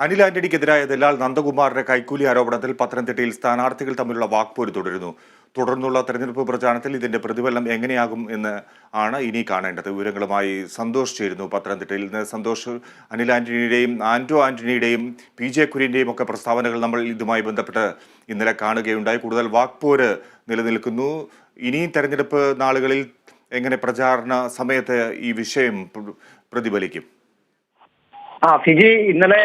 അനിൽ ആന്റണിക്കെതിരായ ദലാൽ നന്ദകുമാറിന്റെ കൈക്കൂലി ആരോപണത്തിൽ പത്തനംതിട്ടയിൽ സ്ഥാനാർത്ഥികൾ തമ്മിലുള്ള വാക്പോര് തുടരുന്നു. തുടർന്നുള്ള തെരഞ്ഞെടുപ്പ് പ്രചാരണത്തിൽ ഇതിന്റെ പ്രതിഫലനം എങ്ങനെയാകും എന്ന് ആണ് ഇനി കാണേണ്ടത്. വിവരങ്ങളുമായി സന്തോഷ് ചേരുന്നു പത്തനംതിട്ടയിൽ നിന്ന്. സന്തോഷ്, അനിൽ ആന്റണിയുടെയും ആന്റോ ആന്റണിയുടെയും PJ കുര്യന്റെയും ഒക്കെ പ്രസ്താവനകൾ നമ്മൾ ഇതുമായി ബന്ധപ്പെട്ട് ഇന്നലെ കാണുകയുണ്ടായി. കൂടുതൽ വാക്പോര് നിലനിൽക്കുന്നു. ഇനിയും തെരഞ്ഞെടുപ്പ് നാളുകളിൽ എങ്ങനെ പ്രചാരണ സമയത്ത് ഈ വിഷയം പ്രതിഫലിക്കും? ഫിജി, ഇന്നലെ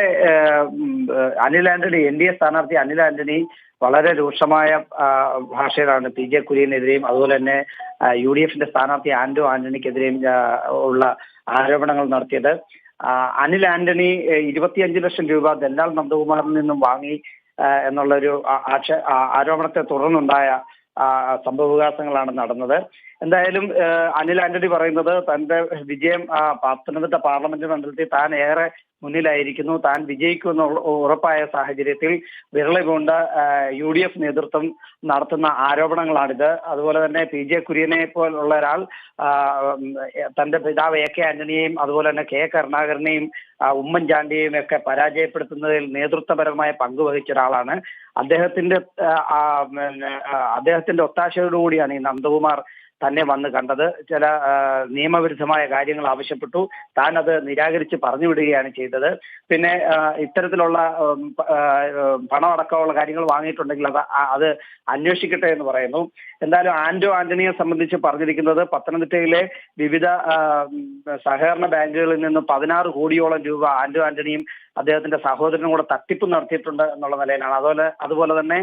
അനിൽ ആന്റണി NDA സ്ഥാനാർത്ഥി അനിൽ ആന്റണി വളരെ രൂക്ഷമായ ഭാഷയിലാണ് PJ കുര്യനെതിരെയും അതുപോലെ തന്നെ UDF സ്ഥാനാർത്ഥി ആന്റോ ആന്റണിക്കെതിരെയും ഉള്ള ആരോപണങ്ങൾ നടത്തിയത്. അനിൽ ആന്റണി 25 ലക്ഷം രൂപ ദല്ലാൽ നന്ദകുമാറിൽ നിന്നും വാങ്ങി എന്നുള്ളൊരു ആരോപണത്തെ തുടർന്നുണ്ടായ സംഭവവികാസങ്ങളാണ് നടന്നത്. എന്തായാലും അനിൽ ആന്റണി പറയുന്നത് തന്റെ വിജയം പത്തനംതിട്ട പാർലമെന്റ് മണ്ഡലത്തിൽ താൻ ഏറെ മുന്നിലായിരിക്കുന്നു, താൻ വിജയിക്കുമെന്നുള്ള ഉറപ്പായ സാഹചര്യത്തിൽ വിരളി പൂണ്ട UDF നേതൃത്വം നടത്തുന്ന ആരോപണങ്ങളാണിത്. അതുപോലെ തന്നെ PJ കുര്യനെ പോലുള്ള ഒരാൾ തന്റെ പിതാവ് AK ആന്റണിയെയും അതുപോലെ തന്നെ K കരുണാകരനെയും ഉമ്മൻചാണ്ടിയെയും ഒക്കെ പരാജയപ്പെടുത്തുന്നതിൽ നേതൃത്വപരമായ പങ്കുവഹിച്ച ഒരാളാണ്. അദ്ദേഹത്തിന്റെ ഒത്താശയോടുകൂടിയാണ് ഈ നന്ദകുമാർ തന്നെ വന്ന് കണ്ടത്. ചില നിയമവിരുദ്ധമായ കാര്യങ്ങൾ ആവശ്യപ്പെട്ടു, താൻ അത് നിരാകരിച്ച് പറഞ്ഞു വിടുകയാണ് ചെയ്തത്. പിന്നെ ഇത്തരത്തിലുള്ള പണമടക്കമുള്ള കാര്യങ്ങൾ വാങ്ങിയിട്ടുണ്ടെങ്കിൽ അത് അന്വേഷിക്കട്ടെ എന്ന് പറയുന്നു. എന്തായാലും ആന്റോ ആന്റണിയെ സംബന്ധിച്ച് പറഞ്ഞിരിക്കുന്നത് പത്തനംതിട്ടയിലെ വിവിധ സഹകരണ ബാങ്കുകളിൽ നിന്ന് 16 കോടിയോളം രൂപ ആന്റോ ആന്റണിയും അദ്ദേഹത്തിന്റെ സഹോദരനും കൂടെ തട്ടിപ്പ് നടത്തിയിട്ടുണ്ട് എന്നുള്ള നിലയിലാണ്. അതുപോലെ തന്നെ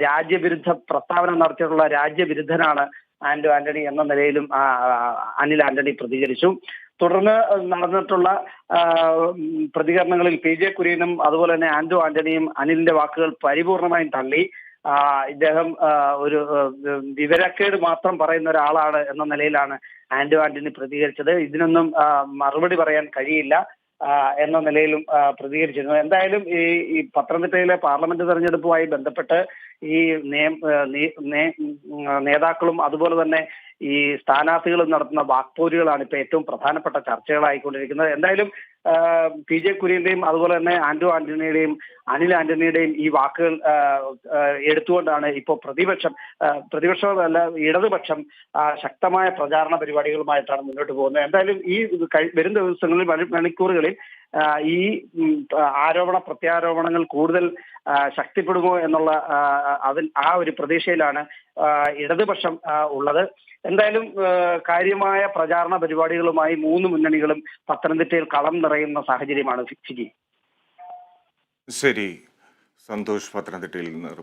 രാജ്യവിരുദ്ധ പ്രസ്താവന നടത്തിയിട്ടുള്ള രാജ്യവിരുദ്ധനാണ് ആന്റോ ആന്റണി എന്ന നിലയിലും അനിൽ ആന്റണി പ്രതികരിച്ചു. തുടർന്ന് നടന്നിട്ടുള്ള പ്രതികരണങ്ങളിൽ PJ കുര്യനും അതുപോലെ തന്നെ ആന്റോ ആന്റണിയും അനിലിന്റെ വാക്കുകൾ പരിപൂർണമായും തള്ളി. ഇദ്ദേഹം ഒരു വിവരക്കേട് മാത്രം പറയുന്ന ഒരാളാണ് എന്ന നിലയിലാണ് ആന്റോ ആന്റണി പ്രതികരിച്ചത്. ഇതിനൊന്നും മറുപടി പറയാൻ കഴിയില്ല എന്ന നിലയിലും പ്രതികരിച്ചിരുന്നു. എന്തായാലും ഈ പത്തനംതിട്ടയിലെ പാർലമെന്റ് തെരഞ്ഞെടുപ്പുമായി ബന്ധപ്പെട്ട് ഈ നേതാക്കളും അതുപോലെ തന്നെ ഈ സ്ഥാനാർത്ഥികളും നടത്തുന്ന വാക്പോരുകളാണ് ഇപ്പൊ ഏറ്റവും പ്രധാനപ്പെട്ട ചർച്ചകളായിക്കൊണ്ടിരിക്കുന്നത്. എന്തായാലും PJ കുര്യന്റെയും അതുപോലെ തന്നെ ആന്റോ ആന്റണിയുടെയും അനിൽ ആന്റണിയുടെയും ഈ വാക്കുകൾ എടുത്തുകൊണ്ടാണ് ഇപ്പോൾ പ്രതിപക്ഷമല്ല ഇടതുപക്ഷം ശക്തമായ പ്രചാരണ പരിപാടികളുമായിട്ടാണ് മുന്നോട്ട് പോകുന്നത്. എന്തായാലും ഈ വരും ദിവസങ്ങളിൽ മണിക്കൂറുകളിൽ ഈ ആരോപണ പ്രത്യാരോപണങ്ങൾ കൂടുതൽ ശക്തിപ്പെടുമോ എന്നുള്ള ഒരു പ്രതീക്ഷയിലാണ് ഇടതുപക്ഷം ഉള്ളത്. എന്തായാലും കാര്യമായ പ്രചാരണ പരിപാടികളുമായി 3 മുന്നണികളും പത്തനംതിട്ടയിൽ കളം നിറയുന്ന സാഹചര്യമാണ് ഫിജി. ശരി, സന്തോഷ് പത്തനംതിട്ടയിൽ നിന്ന്.